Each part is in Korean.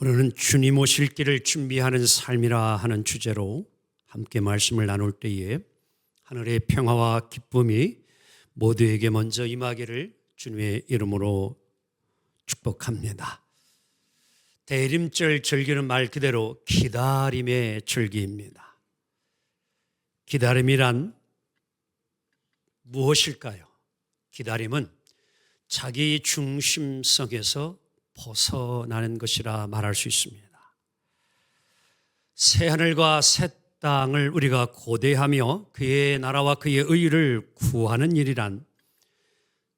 오늘은 주님 오실 길을 준비하는 삶이라 하는 주제로 함께 말씀을 나눌 때에 하늘의 평화와 기쁨이 모두에게 먼저 임하기를 주님의 이름으로 축복합니다. 대림절 절기는 말 그대로 기다림의 절기입니다. 기다림이란 무엇일까요? 기다림은 자기 중심성에서 벗어나는 것이라 말할 수 있습니다. 새하늘과 새 땅을 우리가 고대하며 그의 나라와 그의 의를 구하는 일이란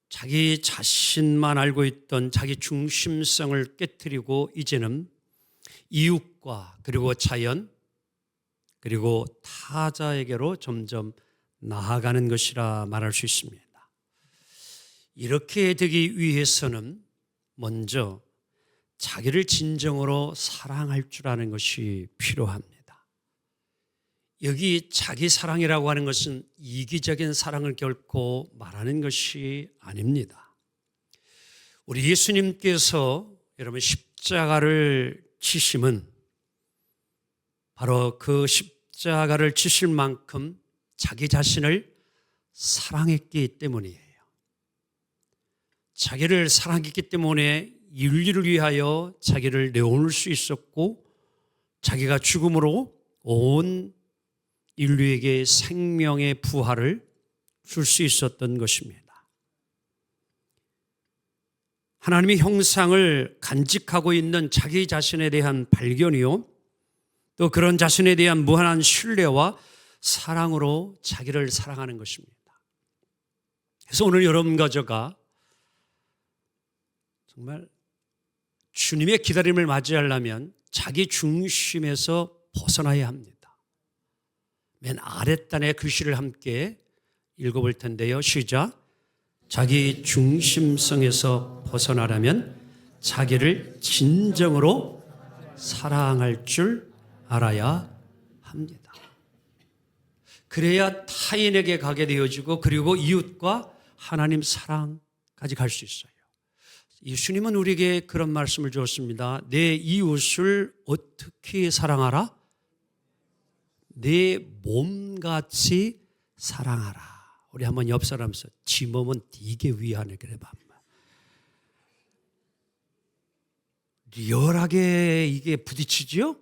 자기 자신만 알고 있던 자기 중심성을 깨트리고 이제는 이웃과 그리고 자연 그리고 타자에게로 점점 나아가는 것이라 말할 수 있습니다. 이렇게 되기 위해서는 먼저 자기를 진정으로 사랑할 줄 아는 것이 필요합니다. 여기 자기 사랑이라고 하는 것은 이기적인 사랑을 결코 말하는 것이 아닙니다. 우리 예수님께서 여러분 십자가를 지심은 바로 그 십자가를 지실 만큼 자기 자신을 사랑했기 때문이에요. 자기를 사랑했기 때문에 인류를 위하여 자기를 내어놓을 수 있었고 자기가 죽음으로 온 인류에게 생명의 부활을 줄 수 있었던 것입니다. 하나님의 형상을 간직하고 있는 자기 자신에 대한 발견이요, 또 그런 자신에 대한 무한한 신뢰와 사랑으로 자기를 사랑하는 것입니다. 그래서 오늘 여러분과 저가 정말 주님의 기다림을 맞이하려면 자기 중심에서 벗어나야 합니다. 맨 아랫단의 글씨를 함께 읽어볼 텐데요. 시작. 자기 중심성에서 벗어나려면 자기를 진정으로 사랑할 줄 알아야 합니다. 그래야 타인에게 가게 되어지고 그리고 이웃과 하나님 사랑까지 갈 수 있어요. 예수님은 우리에게 그런 말씀을 주었습니다. 내 이웃을 어떻게 사랑하라? 내 몸같이 사랑하라. 우리 한번 옆 사람에서 지 몸은 되게 위하네 그래 봐. 리얼하게 이게 부딪히죠?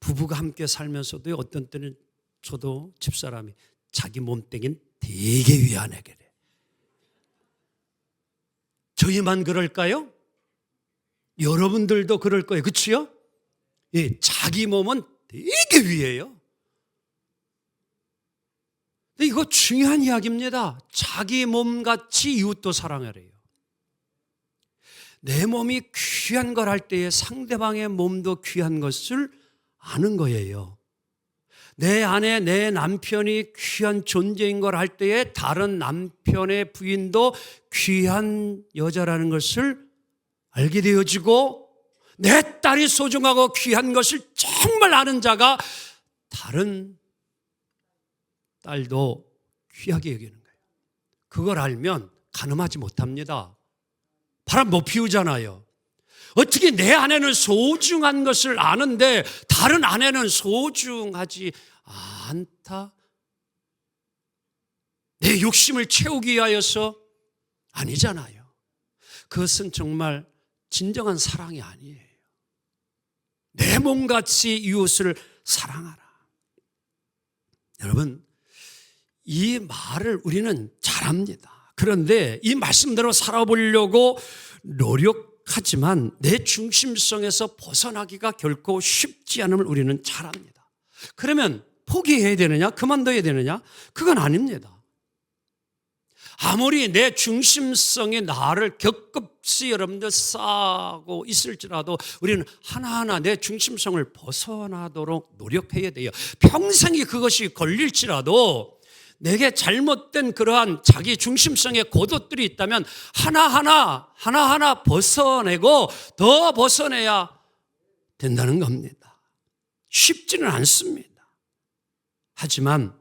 부부가 함께 살면서도 어떤 때는 저도 집사람이 자기 몸뚱이는 되게 위하네 그래. 저희만 그럴까요? 여러분들도 그럴 거예요. 그렇지요? 예, 자기 몸은 되게 위해요. 근데 이거 중요한 이야기입니다. 자기 몸같이 이웃도 사랑하래요. 내 몸이 귀한 걸 할 때에 상대방의 몸도 귀한 것을 아는 거예요. 내 아내, 내 남편이 귀한 존재인 걸 할 때에 다른 남편의 부인도 귀한 여자라는 것을 알게 되어지고 내 딸이 소중하고 귀한 것을 정말 아는 자가 다른 딸도 귀하게 여기는 거예요. 그걸 알면 가늠하지 못합니다. 바람 못 피우잖아요. 어떻게 내 아내는 소중한 것을 아는데 다른 아내는 소중하지 않다? 내 욕심을 채우기 위하여서 아니잖아요. 그것은 정말 진정한 사랑이 아니에요. 내 몸같이 이웃을 사랑하라. 여러분, 이 말을 우리는 잘합니다. 그런데 이 말씀대로 살아보려고 노력하지만 내 중심성에서 벗어나기가 결코 쉽지 않음을 우리는 잘 압니다. 그러면 포기해야 되느냐? 그만둬야 되느냐? 그건 아닙니다. 아무리 내 중심성이 나를 격급시 여러분들 쌓고 있을지라도 우리는 하나하나 내 중심성을 벗어나도록 노력해야 돼요. 평생이 그것이 걸릴지라도 내게 잘못된 그러한 자기 중심성의 고도들이 있다면 하나하나 벗어내고 더 벗어내야 된다는 겁니다. 쉽지는 않습니다. 하지만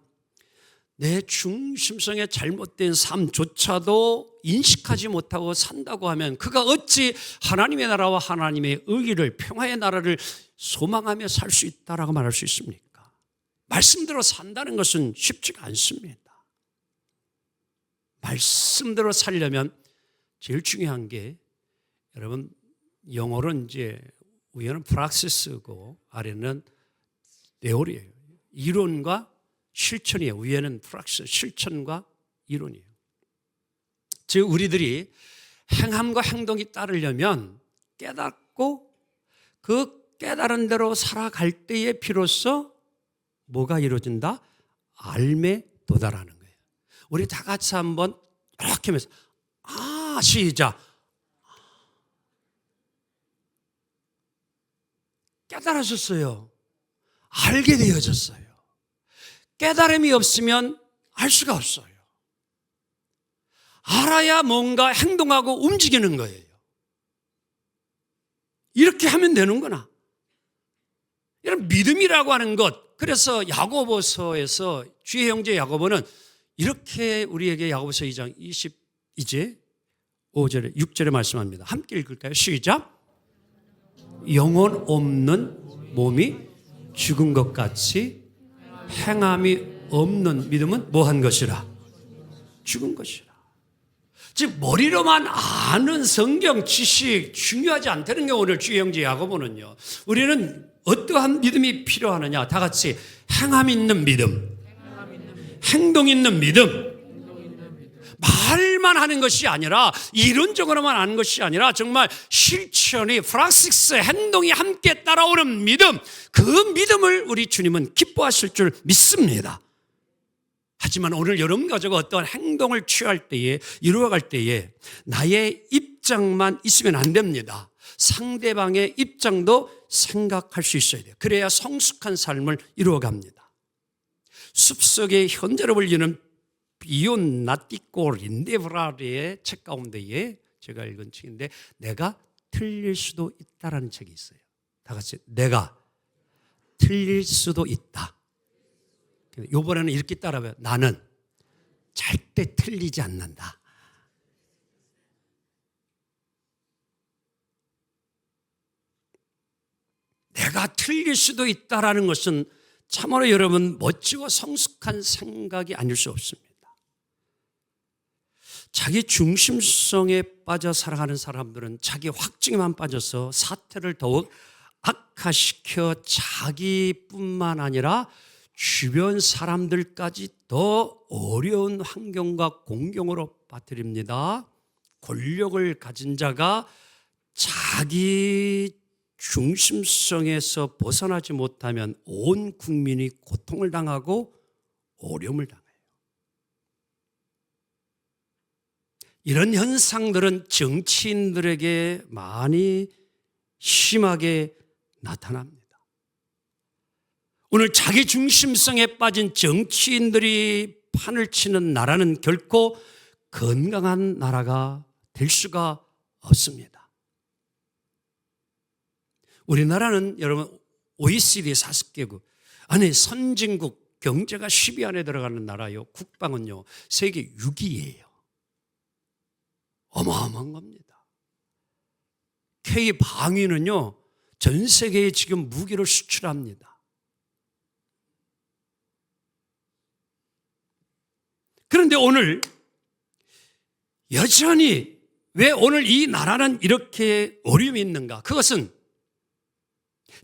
내 중심성의 잘못된 삶조차도 인식하지 못하고 산다고 하면 그가 어찌 하나님의 나라와 하나님의 의의를, 평화의 나라를 소망하며 살 수 있다라고 말할 수 있습니까? 말씀대로 산다는 것은 쉽지가 않습니다. 말씀대로 살려면 제일 중요한 게, 여러분, 영어로는 이제 위에는 프락시스고 아래는 레오리예요. 이론과 실천이에요. 위에는 프락시스, 실천과 이론이에요. 즉 우리들이 행함과 행동이 따르려면 깨닫고 그 깨달은 대로 살아갈 때에 비로소 뭐가 이루어진다? 알매 도달하는 거예요. 우리 다 같이 한번 이렇게 하면서 시작. 깨달아졌어요. 알게 되어졌어요. 깨달음이 없으면 알 수가 없어요. 알아야 뭔가 행동하고 움직이는 거예요. 이렇게 하면 되는구나. 이런 믿음이라고 하는 것. 그래서 야고보서에서 주의 형제 야고보는 이렇게 우리에게 야고보서 2장 22절 5절에 6절에 말씀합니다. 함께 읽을까요? 시작. 영혼 없는 몸이 죽은 것 같이 행함이 없는 믿음은 뭐한 것이라? 죽은 것이라. 즉 머리로만 아는 성경 지식 중요하지 않다는 게 오늘 주의 형제 야고보는요. 우리는 어떠한 믿음이 필요하느냐? 다 같이 행함 있는 믿음, 행동 있는 믿음. 말만 하는 것이 아니라, 이론적으로만 하는 것이 아니라 정말 실천이, 프락시스, 행동이 함께 따라오는 믿음, 그 믿음을 우리 주님은 기뻐하실 줄 믿습니다. 하지만 오늘 여러분 가지고 어떠한 행동을 취할 때에, 이루어갈 때에 나의 입장만 있으면 안 됩니다. 상대방의 입장도 생각할 수 있어야 돼요. 그래야 성숙한 삶을 이루어갑니다. 숲속의 현재로 불리는 비온 나띠꼬 린데브라리의 책 가운데에 제가 읽은 책인데, 내가 틀릴 수도 있다라는 책이 있어요. 다 같이 내가 틀릴 수도 있다. 이번에는 이렇게 따라해요. 나는 절대 틀리지 않는다. 내가 틀릴 수도 있다라는 것은 참으로 여러분 멋지고 성숙한 생각이 아닐 수 없습니다. 자기 중심성에 빠져 살아가는 사람들은 자기 확증에만 빠져서 사태를 더욱 악화시켜 자기뿐만 아니라 주변 사람들까지 더 어려운 환경과 공경으로 빠뜨립니다. 권력을 가진 자가 자기 중심성에서 벗어나지 못하면 온 국민이 고통을 당하고 어려움을 당해요. 이런 현상들은 정치인들에게 많이 심하게 나타납니다. 오늘 자기 중심성에 빠진 정치인들이 판을 치는 나라는 결코 건강한 나라가 될 수가 없습니다. 우리나라는 여러분 OECD 40개국 안에 선진국 경제가 10위 안에 들어가는 나라요. 국방은요 세계 6위예요. 어마어마한 겁니다. K방위는요 전 세계에 지금 무기를 수출합니다. 그런데 오늘 여전히 왜 오늘 이 나라는 이렇게 어려움이 있는가? 그것은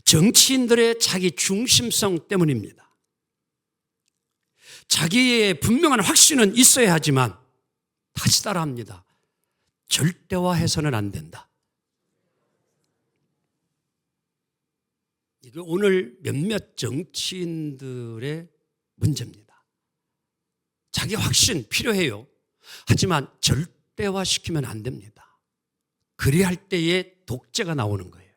정치인들의 자기 중심성 때문입니다. 자기의 분명한 확신은 있어야 하지만 다시 따라합니다. 절대화해서는 안 된다. 이게 오늘 몇몇 정치인들의 문제입니다. 자기 확신 필요해요. 하지만 절대화시키면 안 됩니다. 그리할 때에 독재가 나오는 거예요.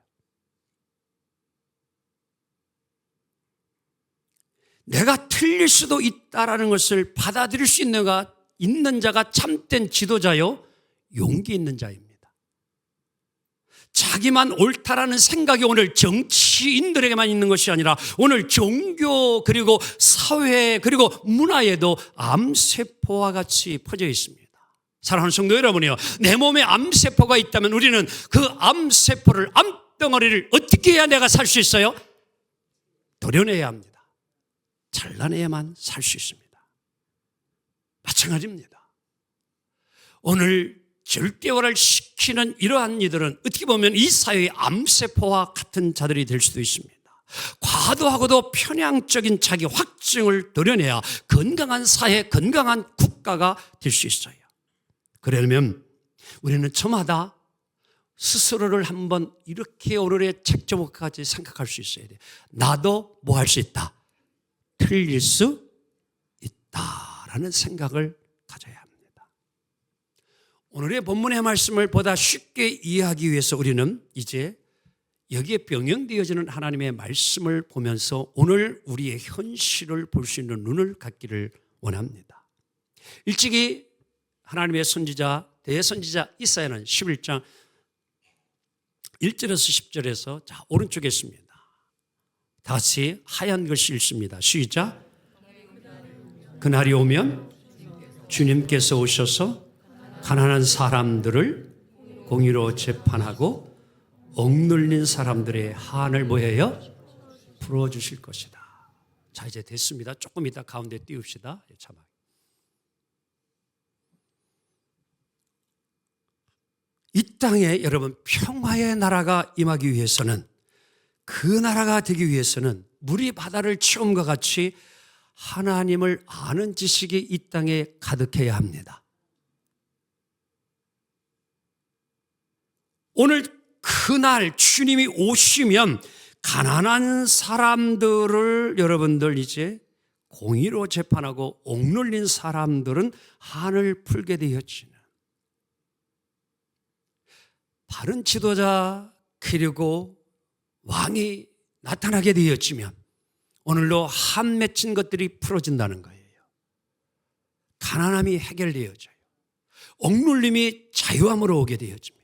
내가 틀릴 수도 있다라는 것을 받아들일 수 있는 자가 참된 지도자요, 용기 있는 자입니다. 자기만 옳다라는 생각이 오늘 정치인들에게만 있는 것이 아니라 오늘 종교 그리고 사회 그리고 문화에도 암세포와 같이 퍼져 있습니다. 사랑하는 성도 여러분이요, 내 몸에 암세포가 있다면 우리는 그 암세포를, 암덩어리를 어떻게 해야 내가 살 수 있어요? 도려내야 합니다. 잘라내야만 살 수 있습니다. 마찬가지입니다. 오늘 절대화를 시키는 이러한 이들은 어떻게 보면 이 사회의 암세포와 같은 자들이 될 수도 있습니다. 과도하고도 편향적인 자기 확증을 도려내야 건강한 사회, 건강한 국가가 될 수 있어요. 그러려면 우리는 저마다 스스로를 한번 이렇게 오늘의 책 제목까지 생각할 수 있어야 돼요. 나도 뭐 할 수 있다? 틀릴 수 있다라는 생각을 가져야 합니다. 오늘의 본문의 말씀을 보다 쉽게 이해하기 위해서 우리는 이제 여기에 병영되어지는 하나님의 말씀을 보면서 오늘 우리의 현실을 볼 수 있는 눈을 갖기를 원합니다. 일찍이 하나님의 선지자, 대선지자 이사야는 11장 1절에서 10절에서 자, 오른쪽에 있습니다. 다시 하얀 글씨 읽습니다. 시작. 그날이 오면 주님께서 오셔서 가난한 사람들을 공의로 재판하고 억눌린 사람들의 한을 뭐해요? 풀어주실 것이다. 자, 이제 됐습니다. 조금 이따 가운데 띄웁시다. 참아. 이 땅에 여러분 평화의 나라가 임하기 위해서는, 그 나라가 되기 위해서는 물이 바다를 채움과 같이 하나님을 아는 지식이 이 땅에 가득해야 합니다. 오늘 그날 주님이 오시면 가난한 사람들을 여러분들 이제 공의로 재판하고 억눌린 사람들은 한을 풀게 되었지는, 바른 지도자 그리고 왕이 나타나게 되었지만 오늘로 한 맺힌 것들이 풀어진다는 거예요. 가난함이 해결되어져요. 억눌림이 자유함으로 오게 되어집니다.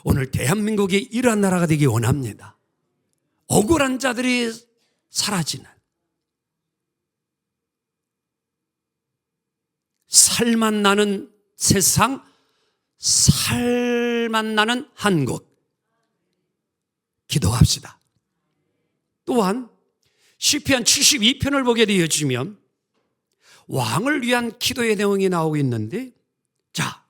오늘 대한민국이 이러한 나라가 되기 원합니다. 억울한 자들이 사라지는, 살맛 나는 세상, 살맛 나는 한국, 기도합시다. 또한 시편 72편을 보게 되어지면 왕을 위한 기도의 내용이 나오고 있는데, 자,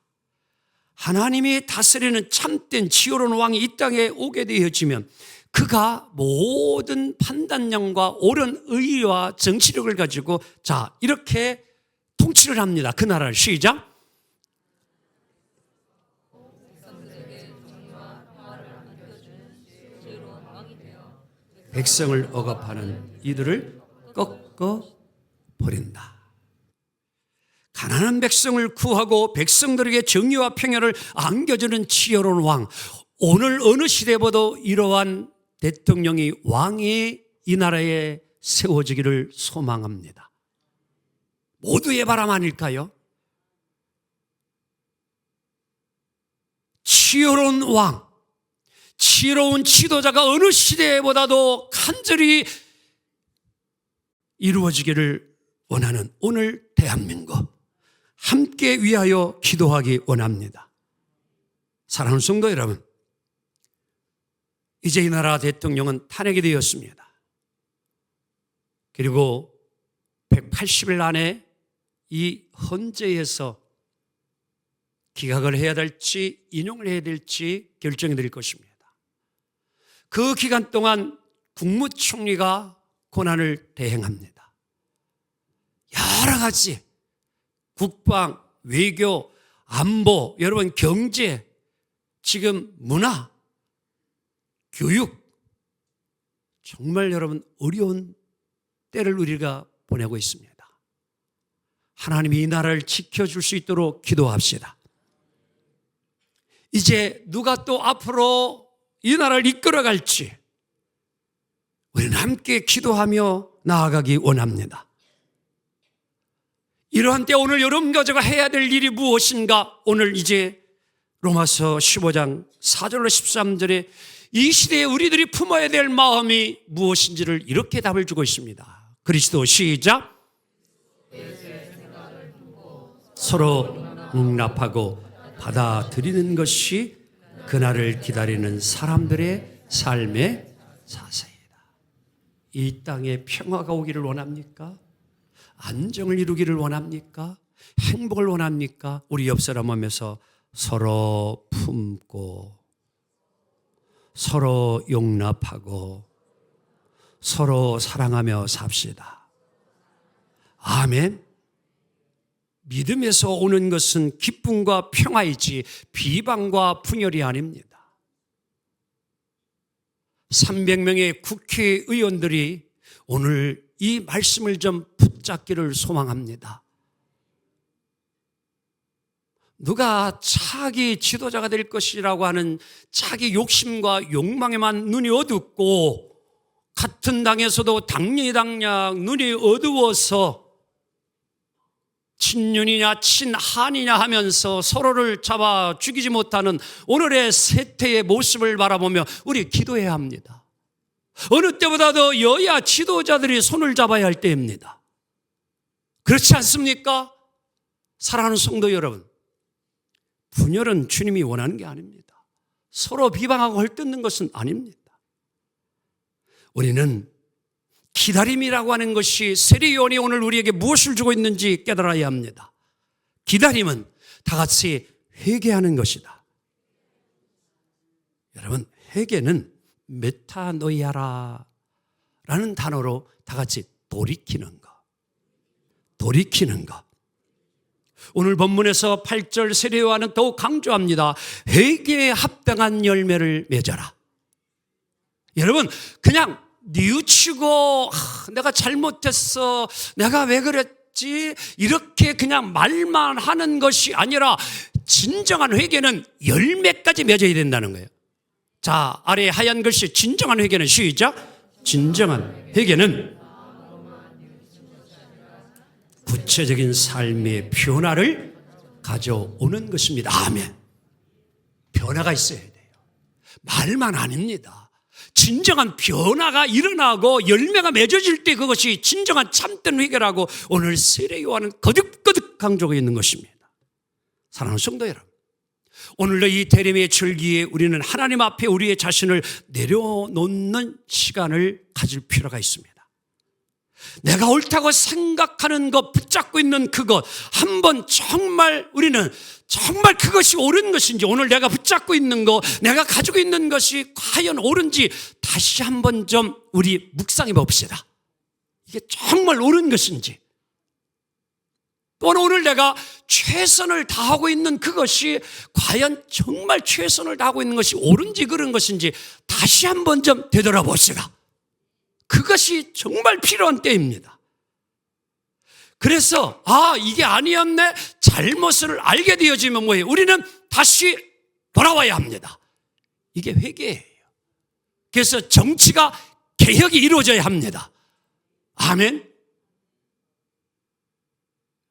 하나님이 다스리는 참된 지혜로운 왕이 이 땅에 오게 되어지면 그가 모든 판단력과 옳은 의와 정치력을 가지고 자, 이렇게 통치를 합니다. 그 나라를. 시작. 백성을 억압하는 이들을 꺾어 버린다. 가난한 백성을 구하고 백성들에게 정의와 평화를 안겨주는 지혜로운 왕. 오늘 어느 시대보다 이러한 대통령이, 왕이 이 나라에 세워지기를 소망합니다. 모두의 바람 아닐까요? 지혜로운 왕, 지혜로운 지도자가 어느 시대보다도 간절히 이루어지기를 원하는 오늘 대한민국, 함께 위하여 기도하기 원합니다. 사랑하는 성도 여러분, 이제 이 나라 대통령은 탄핵이 되었습니다. 그리고 180일 안에 이 헌재에서 기각을 해야 될지 인용을 해야 될지 결정이 될 것입니다. 그 기간 동안 국무총리가 권한을 대행합니다. 여러 가지 국방, 외교, 안보, 여러분 경제, 지금 문화, 교육, 정말 여러분 어려운 때를 우리가 보내고 있습니다. 하나님이 이 나라를 지켜줄 수 있도록 기도합시다. 이제 누가 또 앞으로 이 나라를 이끌어갈지 우리는 함께 기도하며 나아가기 원합니다. 이러한 때 오늘 여러분 가져가 해야 될 일이 무엇인가? 오늘 이제로 로마서 15장 4절로 13절에 이 시대에 우리들이 품어야 될 마음이 무엇인지를 이렇게 답을 주고 있습니다. 그리스도 시작. 서로 용납하고 받아들이는 것이 그날을 기다리는 사람들의 삶의 자세이다. 이 땅에 평화가 오기를 원합니까? 안정을 이루기를 원합니까? 행복을 원합니까? 우리 옆 사람 하면서 서로 품고 서로 용납하고 서로 사랑하며 삽시다. 아멘. 믿음에서 오는 것은 기쁨과 평화이지 비방과 분열이 아닙니다. 300명의 국회의원들이 오늘 이 말씀을 좀 붙잡기를 소망합니다. 누가 차기 지도자가 될 것이라고 하는 자기 욕심과 욕망에만 눈이 어둡고 같은 당에서도 당리당략 눈이 어두워서 친윤이냐 친한이냐 하면서 서로를 잡아 죽이지 못하는 오늘의 세태의 모습을 바라보며 우리 기도해야 합니다. 어느 때보다도 여야 지도자들이 손을 잡아야 할 때입니다. 그렇지 않습니까? 사랑하는 성도 여러분, 분열은 주님이 원하는 게 아닙니다. 서로 비방하고 헐뜯는 것은 아닙니다. 우리는 기다림이라고 하는 것이 세례요한이 오늘 우리에게 무엇을 주고 있는지 깨달아야 합니다. 기다림은 다 같이 회개하는 것이다. 여러분, 회개는 메타노이아라라는 단어로 다 같이 돌이키는 것. 돌이키는 것. 오늘 본문에서 8절 세례요한은 더욱 강조합니다. 회개에 합당한 열매를 맺어라. 여러분, 그냥 뉘우치고 내가 잘못했어, 내가 왜 그랬지, 이렇게 그냥 말만 하는 것이 아니라 진정한 회개는 열매까지 맺어야 된다는 거예요. 자, 아래 하얀 글씨 진정한 회개는 시작. 진정한 회개는 구체적인 삶의 변화를 가져오는 것입니다. 아멘. 변화가 있어야 돼요. 말만 아닙니다. 진정한 변화가 일어나고 열매가 맺어질 때 그것이 진정한 참된 회개라고 오늘 세례요한은 거듭거듭 강조하고 있는 것입니다. 사랑하는 성도 여러분, 오늘도 이 대림의 절기에 우리는 하나님 앞에 우리의 자신을 내려놓는 시간을 가질 필요가 있습니다. 내가 옳다고 생각하는 것, 붙잡고 있는 그것, 한번 정말 우리는 정말 그것이 옳은 것인지, 오늘 내가 붙잡고 있는 것, 내가 가지고 있는 것이 과연 옳은지 다시 한번 좀 우리 묵상해 봅시다. 이게 정말 옳은 것인지, 또는 오늘 내가 최선을 다하고 있는 그것이 과연 정말 최선을 다하고 있는 것이 옳은지 그런 것인지 다시 한번 좀 되돌아봅시다. 그것이 정말 필요한 때입니다. 그래서 이게 아니었네, 잘못을 알게 되어지면 뭐예요? 우리는 다시 돌아와야 합니다. 이게 회개예요. 그래서 정치가 개혁이 이루어져야 합니다. 아멘.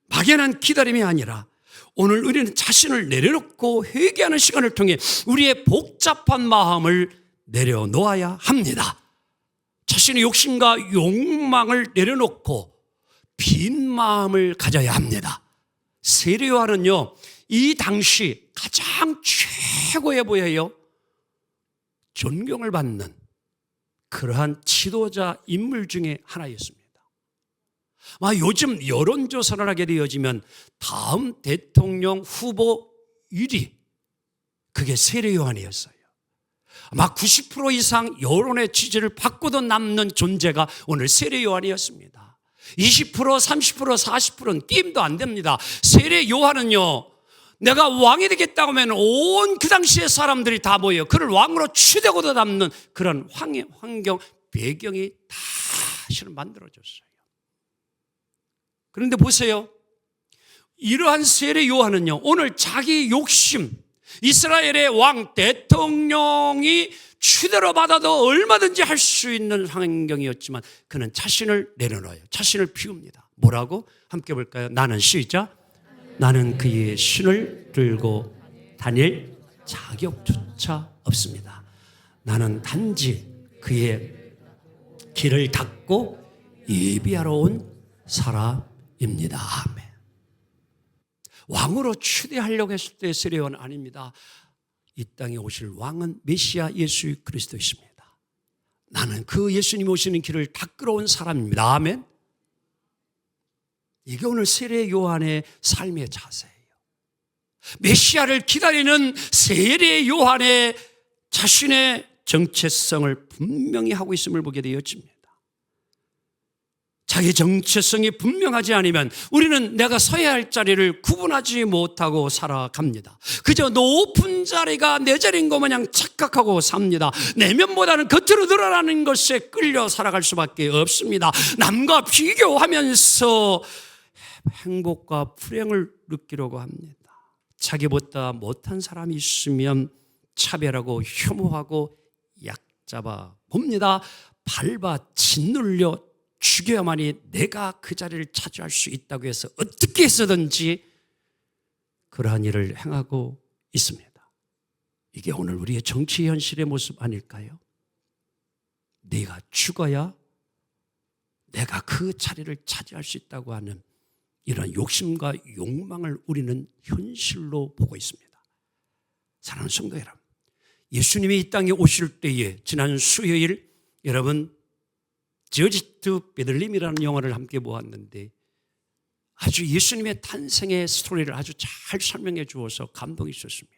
막연한 기다림이 아니라 오늘 우리는 자신을 내려놓고 회개하는 시간을 통해 우리의 복잡한 마음을 내려놓아야 합니다. 자신의 욕심과 욕망을 내려놓고 빈 마음을 가져야 합니다. 세례요한은요, 이 당시 가장 최고의 보여요, 존경을 받는 그러한 지도자 인물 중에 하나였습니다. 요즘 여론조사를 하게 되어지면 다음 대통령 후보 1위, 그게 세례요한이었어요. 아마 90% 이상 여론의 지지를 받고도 남는 존재가 오늘 세례요한이었습니다. 20%, 30%, 40%는 게임도 안 됩니다. 세례요한은요, 내가 왕이 되겠다고 하면 온 그 당시의 사람들이 다 모여 그를 왕으로 취되고도 남는 그런 환경, 배경이 다 실은 만들어졌어요. 그런데 보세요. 이러한 세례요한은요, 오늘 자기 욕심, 이스라엘의 왕 대통령이 추대로 받아도 얼마든지 할 수 있는 환경이었지만 그는 자신을 내려놓아요. 자신을 비웁니다. 뭐라고? 함께 볼까요? 나는 시작. 나는 그의 신을 들고 다닐 자격조차 없습니다. 나는 단지 그의 길을 닦고 예비하러 온 사람입니다. 아멘. 왕으로 추대하려고 했을 때 세례요한 아닙니다. 이 땅에 오실 왕은 메시아 예수 그리스도이십니다. 나는 그 예수님 오시는 길을 닦으러 온 사람입니다. 아멘. 이게 오늘 세례 요한의 삶의 자세예요. 메시아를 기다리는 세례 요한의 자신의 정체성을 분명히 하고 있음을 보게 되어집니다. 자기 정체성이 분명하지 않으면 우리는 내가 서야 할 자리를 구분하지 못하고 살아갑니다. 그저 높은 자리가 내 자리인 것 마냥 착각하고 삽니다. 내면보다는 겉으로 드러나는 것에 끌려 살아갈 수밖에 없습니다. 남과 비교하면서 행복과 불행을 느끼려고 합니다. 자기보다 못한 사람이 있으면 차별하고 혐오하고 약잡아 봅니다. 밟아 짓눌려 죽여야만이 내가 그 자리를 차지할 수 있다고 해서 어떻게 해서든지 그러한 일을 행하고 있습니다. 이게 오늘 우리의 정치 현실의 모습 아닐까요? 네가 죽어야 내가 그 자리를 차지할 수 있다고 하는 이런 욕심과 욕망을 우리는 현실로 보고 있습니다. 사랑하는 성도 여러분, 예수님이 이 땅에 오실 때에 지난 수요일 여러분 저지 투 베들림이라는 영화를 함께 보았는데 아주 예수님의 탄생의 스토리를 아주 잘 설명해 주어서 감동이 있었습니다.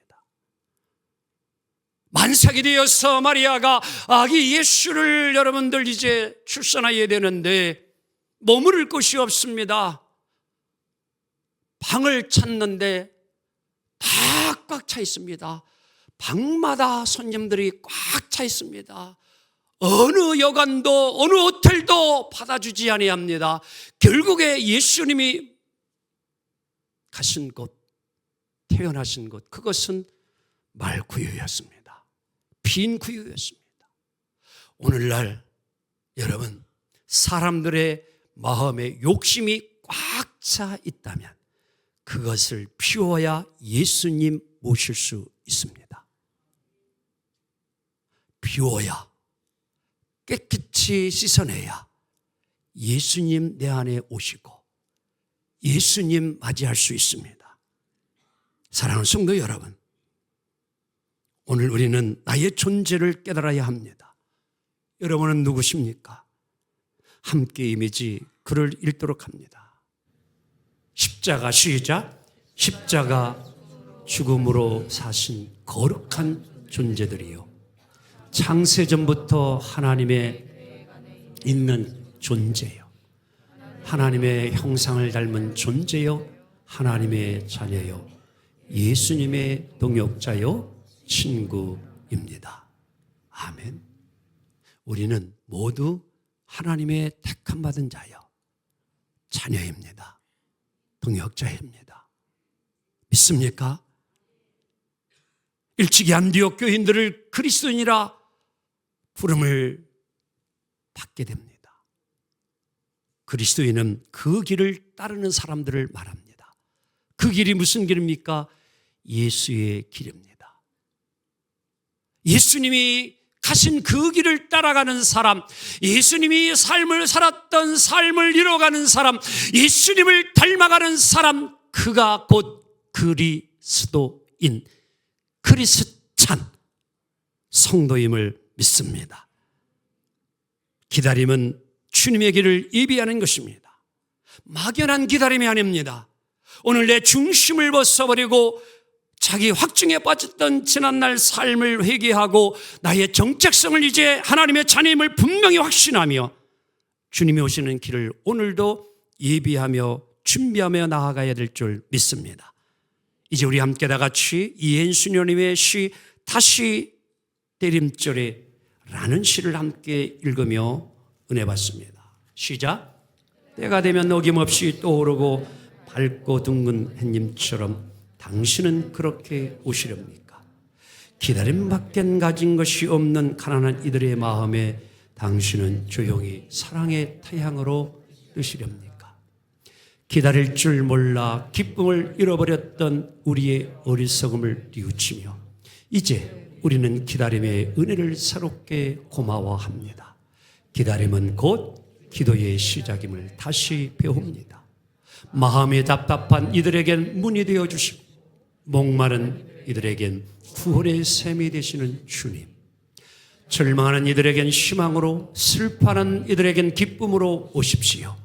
만삭이 되어서 마리아가 아기 예수를 여러분들 이제 출산해야 되는데 머무를 곳이 없습니다. 방을 찾는데 다 꽉 차 있습니다. 방마다 손님들이 꽉 차 있습니다. 어느 여관도 어느 호텔도 받아주지 아니합니다. 결국에 예수님이 가신 곳, 태어나신 곳, 그것은 말구유였습니다. 빈 구유였습니다. 오늘날 여러분 사람들의 마음에 욕심이 꽉 차 있다면 그것을 비워야 예수님 모실 수 있습니다. 비워야, 깨끗이 씻어내야 예수님 내 안에 오시고 예수님 맞이할 수 있습니다. 사랑하는 성도 여러분, 오늘 우리는 나의 존재를 깨달아야 합니다. 여러분은 누구십니까? 함께 이미지 글을 읽도록 합니다. 십자가 시작. 십자가 죽음으로 사신 거룩한 존재들이요, 창세전부터 하나님의 있는 존재요, 하나님의 형상을 닮은 존재요, 하나님의 자녀요, 예수님의 동역자요, 친구입니다. 아멘. 우리는 모두 하나님의 택함 받은 자요, 자녀입니다. 동역자입니다. 믿습니까? 일찍이 안디옥 교인들을 그리스도인이라 부름을 받게 됩니다. 그리스도인은 그 길을 따르는 사람들을 말합니다. 그 길이 무슨 길입니까? 예수의 길입니다. 예수님이 가신 그 길을 따라가는 사람, 예수님이 삶을 살았던 삶을 이뤄가는 사람, 예수님을 닮아가는 사람, 그가 곧 그리스도인, 크리스찬 성도임을 믿습니다. 기다림은 주님의 길을 예비하는 것입니다. 막연한 기다림이 아닙니다. 오늘 내 중심을 벗어버리고 자기 확증에 빠졌던 지난날 삶을 회개하고 나의 정체성을 이제 하나님의 자녀임을 분명히 확신하며 주님이 오시는 길을 오늘도 예비하며 준비하며 나아가야 될 줄 믿습니다. 이제 우리 함께 다 같이 이현수님의 시 다시 대림절에 라는 시를 함께 읽으며 은혜 받습니다. 시작. 때가 되면 어김없이 떠오르고 밝고 둥근 햇님처럼 당신은 그렇게 오시렵니까? 기다림밖엔 가진 것이 없는 가난한 이들의 마음에 당신은 조용히 사랑의 태양으로 뜨시렵니까? 기다릴 줄 몰라 기쁨을 잃어버렸던 우리의 어리석음을 뉘우치며 이제 우리는 기다림의 은혜를 새롭게 고마워합니다. 기다림은 곧 기도의 시작임을 다시 배웁니다. 마음이 답답한 이들에겐 문이 되어주시고 목마른 이들에겐 구원의 샘이 되시는 주님, 절망하는 이들에겐 희망으로, 슬퍼하는 이들에겐 기쁨으로 오십시오.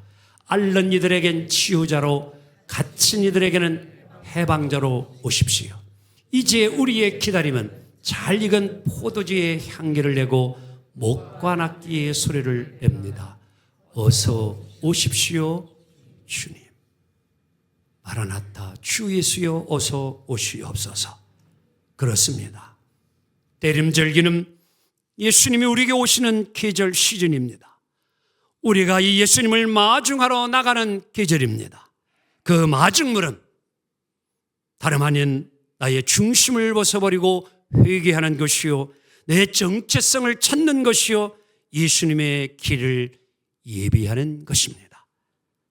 앓는 이들에겐 치유자로, 갇힌 이들에게는 해방자로 오십시오. 이제 우리의 기다림은 잘 익은 포도주의 향기를 내고 목과 낙기의 소리를 냅니다. 어서 오십시오 주님. 마라나타, 주 예수여 어서 오시옵소서. 그렇습니다. 때림절기는 예수님이 우리에게 오시는 계절 시즌입니다. 우리가 이 예수님을 마중하러 나가는 계절입니다. 그 마중물은 다름 아닌 나의 중심을 벗어버리고 회개하는 것이요, 내 정체성을 찾는 것이요, 예수님의 길을 예비하는 것입니다.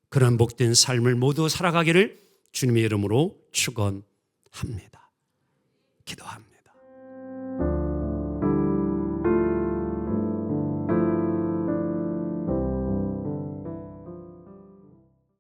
그런 복된 삶을 모두 살아가기를 주님의 이름으로 축원합니다. 기도합니다.